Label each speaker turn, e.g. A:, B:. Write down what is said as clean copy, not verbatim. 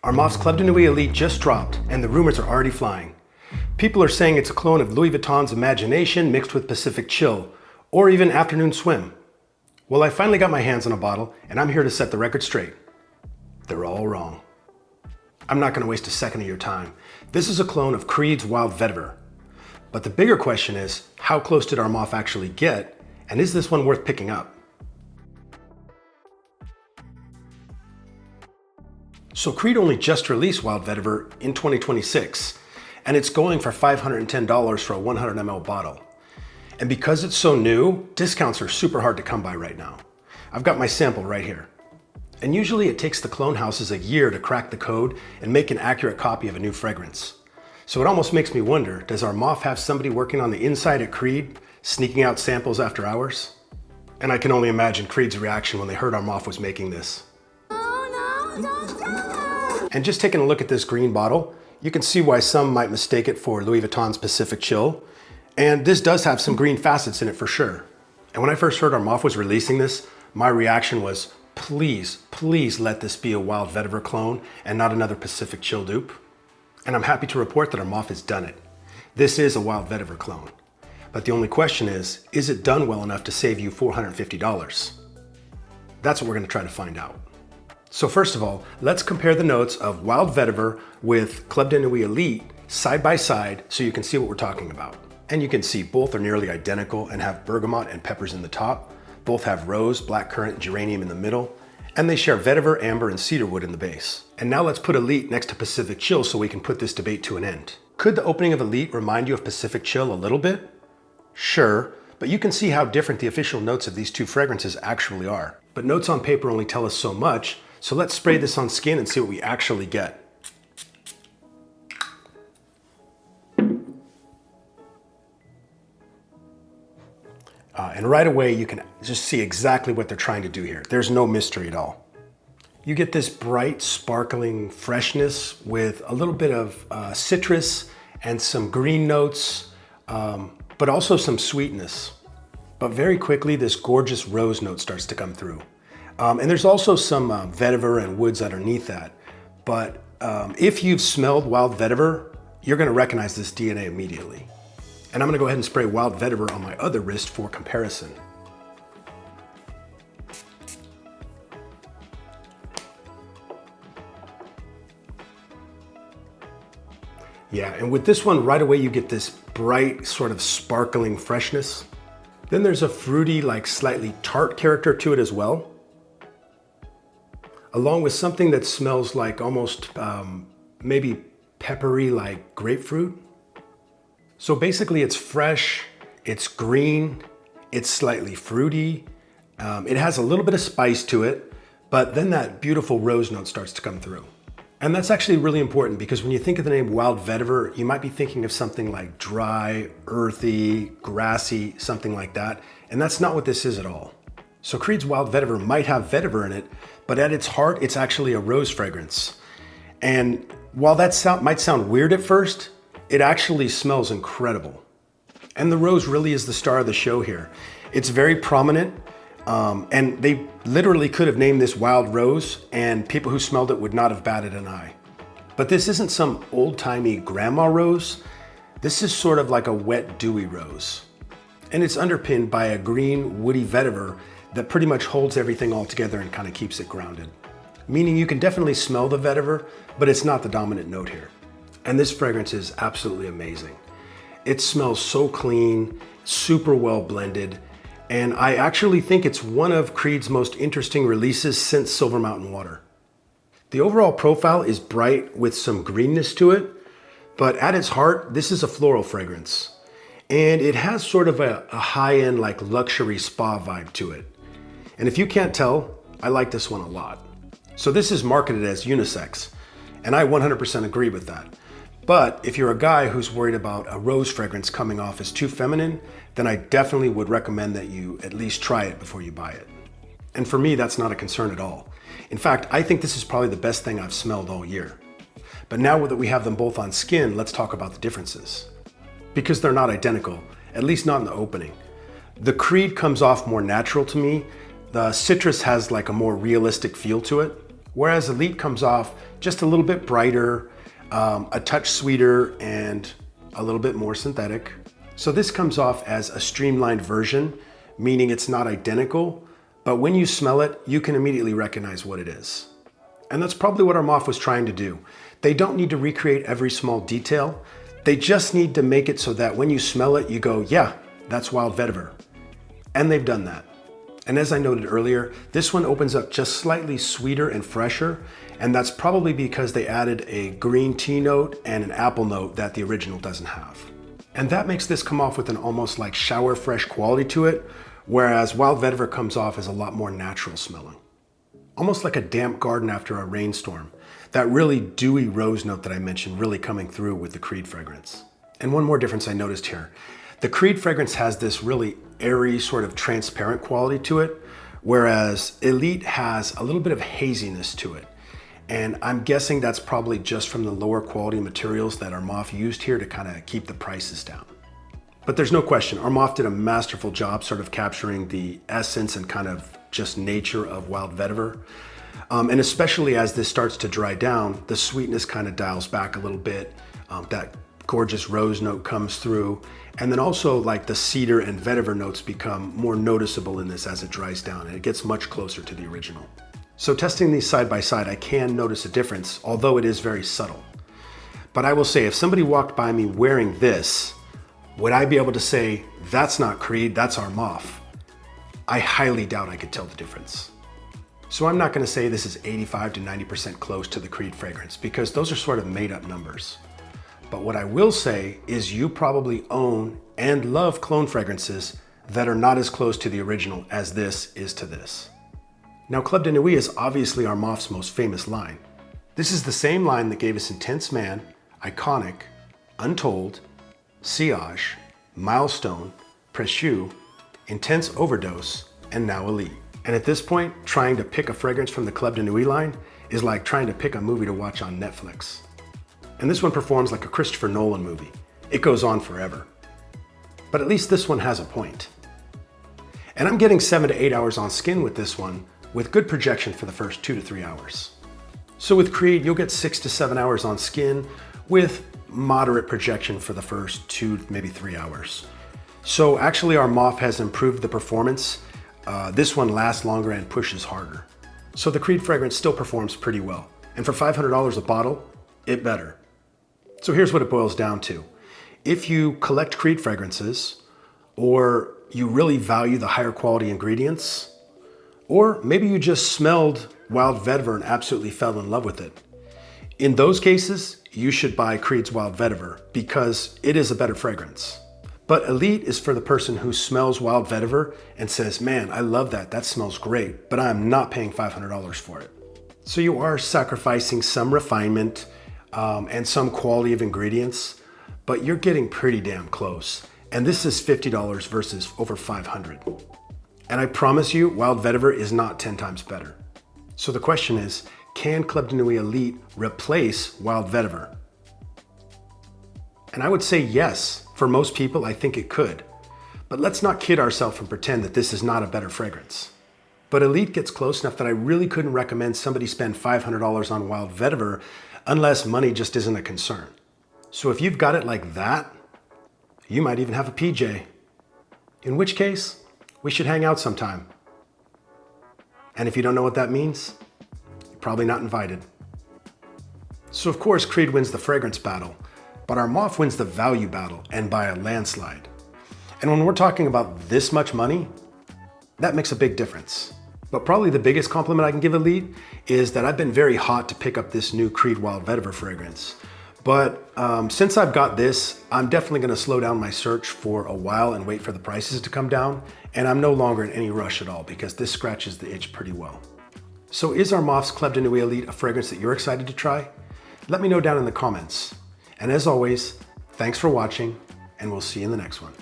A: Armaf's Club de Nuit Elite just dropped, and the rumors are already flying. People are saying it's a clone of Louis Vuitton's Imagination mixed with Pacific Chill, or even Afternoon Swim. Well, I finally got my hands on a bottle, and I'm here to set the record straight. They're all wrong. I'm not going to waste a second of your time. This is a clone of Creed's Wild Vetiver. But the bigger question is, how close did Armaf actually get, and is this one worth picking up? So Creed only just released Wild Vetiver in 2026, and it's going for $510 for a 100 ml bottle. And because it's so new, discounts are super hard to come by right now. I've got my sample right here. And usually it takes the clone houses a year to crack the code and make an accurate copy of a new fragrance. So it almost makes me wonder, does Armaf have somebody working on the inside at Creed, sneaking out samples after hours? And I can only imagine Creed's reaction when they heard Armaf was making this. And just taking a look at this green bottle, you can see why some might mistake it for Louis Vuitton's Pacific Chill. And this does have some green facets in it for sure. And when I first heard Armaf was releasing this, my reaction was, please, please let this be a Wild Vetiver clone and not another Pacific Chill dupe. And I'm happy to report that Armaf has done it. This is a Wild Vetiver clone. But the only question is it done well enough to save you $450? That's what we're going to try to find out. So first of all, let's compare the notes of Wild Vetiver with Club de Nuit Elite side by side so you can see what we're talking about. And you can see both are nearly identical and have bergamot and peppers in the top. Both have rose, blackcurrant, and geranium in the middle. And they share vetiver, amber, and cedarwood in the base. And now let's put Elite next to Pacific Chill so we can put this debate to an end. Could the opening of Elite remind you of Pacific Chill a little bit? Sure, but you can see how different the official notes of these two fragrances actually are. But notes on paper only tell us so much, so let's spray this on skin and see what we actually get. And right away, you can just see exactly what they're trying to do here. There's no mystery at all. You get this bright, sparkling freshness with a little bit of citrus and some green notes, but also some sweetness. But very quickly, this gorgeous rose note starts to come through. And there's also some vetiver and woods underneath that. But if you've smelled Wild Vetiver, you're gonna recognize this DNA immediately. And I'm gonna go ahead and spray Wild Vetiver on my other wrist for comparison. Yeah, and with this one, right away you get this bright, sort of sparkling freshness. Then there's a fruity, like slightly tart character to it as well, along with something that smells like almost maybe peppery, like grapefruit. So basically it's fresh, it's green, it's slightly fruity, it has a little bit of spice to it, but then that beautiful rose note starts to come through. And that's actually really important because when you think of the name Wild Vetiver, you might be thinking of something like dry, earthy, grassy, something like that. And that's not what this is at all. So Creed's Wild Vetiver might have vetiver in it, but at its heart, it's actually a rose fragrance. And while that might sound weird at first, it actually smells incredible. And the rose really is the star of the show here. It's very prominent, and they literally could have named this Wild Rose, and people who smelled it would not have batted an eye. But this isn't some old-timey grandma rose. This is sort of like a wet, dewy rose. And it's underpinned by a green, woody vetiver that pretty much holds everything all together and kind of keeps it grounded. Meaning you can definitely smell the vetiver, but it's not the dominant note here. And this fragrance is absolutely amazing. It smells so clean, super well blended, and I actually think it's one of Creed's most interesting releases since Silver Mountain Water. The overall profile is bright with some greenness to it, but at its heart, this is a floral fragrance. And it has sort of a high-end, like luxury spa vibe to it. And if you can't tell, I like this one a lot. So this is marketed as unisex, and I 100% agree with that. But if you're a guy who's worried about a rose fragrance coming off as too feminine, then I definitely would recommend that you at least try it before you buy it. And for me, that's not a concern at all. In fact, I think this is probably the best thing I've smelled all year. But now that we have them both on skin, let's talk about the differences. Because they're not identical, at least not in the opening. The Creed comes off more natural to me. The citrus has like a more realistic feel to it. Whereas Élite comes off just a little bit brighter, a touch sweeter, and a little bit more synthetic. So this comes off as a streamlined version, meaning it's not identical, but when you smell it, you can immediately recognize what it is. And that's probably what Armaf was trying to do. They don't need to recreate every small detail. They just need to make it so that when you smell it, you go, yeah, that's Wild Vetiver. And they've done that. And as I noted earlier, this one opens up just slightly sweeter and fresher, and that's probably because they added a green tea note and an apple note that the original doesn't have. And that makes this come off with an almost like shower fresh quality to it, whereas Wild Vetiver comes off as a lot more natural smelling. Almost like a damp garden after a rainstorm. That really dewy rose note that I mentioned really coming through with the Creed fragrance. And one more difference I noticed here. The Creed fragrance has this really airy, sort of transparent quality to it, whereas Élite has a little bit of haziness to it. And I'm guessing that's probably just from the lower quality materials that Armaf used here to kind of keep the prices down. But there's no question, Armaf did a masterful job sort of capturing the essence and kind of just nature of Wild Vetiver. And especially as this starts to dry down, the sweetness kind of dials back a little bit. That gorgeous rose note comes through. And then also like the cedar and vetiver notes become more noticeable in this as it dries down, and it gets much closer to the original. So testing these side by side, I can notice a difference, although it is very subtle. But I will say, if somebody walked by me wearing this, would I be able to say, that's not Creed, that's Armaf? I highly doubt I could tell the difference. So I'm not gonna say this is 85 to 90% close to the Creed fragrance, because those are sort of made up numbers. But what I will say is you probably own and love clone fragrances that are not as close to the original as this is to this. Now, Club de Nuit is obviously Armaf's most famous line. This is the same line that gave us Intense Man, Iconic, Untold, Sillage, Milestone, Précieux, Intense Overdose, and now Élite. And at this point, trying to pick a fragrance from the Club de Nuit line is like trying to pick a movie to watch on Netflix. And this one performs like a Christopher Nolan movie. It goes on forever. But at least this one has a point. And I'm getting 7 to 8 hours on skin with this one, with good projection for the first 2 to 3 hours. So with Creed, you'll get 6 to 7 hours on skin with moderate projection for the first 2, maybe 3 hours. So actually Armaf has improved the performance. This one lasts longer and pushes harder. So the Creed fragrance still performs pretty well. And for $500 a bottle, it better. So here's what it boils down to. If you collect Creed fragrances, or you really value the higher quality ingredients, or maybe you just smelled Wild Vetiver and absolutely fell in love with it, in those cases, you should buy Creed's Wild Vetiver because it is a better fragrance. But Élite is for the person who smells Wild Vetiver and says, man, I love that, that smells great, but I'm not paying $500 for it. So you are sacrificing some refinement and some quality of ingredients, but you're getting pretty damn close. And this is $50 versus over $500. And I promise you, Wild Vetiver is not 10 times better. So the question is, can Club de Nuit Élite replace Wild Vetiver? And I would say yes. For most people, I think it could. But let's not kid ourselves and pretend that this is not a better fragrance. But Élite gets close enough that I really couldn't recommend somebody spend $500 on Wild Vetiver unless money just isn't a concern. So if you've got it like that, you might even have a PJ. In which case, we should hang out sometime. And if you don't know what that means, you're probably not invited. So of course, Creed wins the fragrance battle, but Armaf wins the value battle, and by a landslide. And when we're talking about this much money, that makes a big difference. But probably the biggest compliment I can give Élite is that I've been very hot to pick up this new Creed Wild Vetiver fragrance. But since I've got this, I'm definitely gonna slow down my search for a while and wait for the prices to come down. And I'm no longer in any rush at all because this scratches the itch pretty well. So is Armaf's Club de Nuit Élite a fragrance that you're excited to try? Let me know down in the comments. And as always, thanks for watching, and we'll see you in the next one.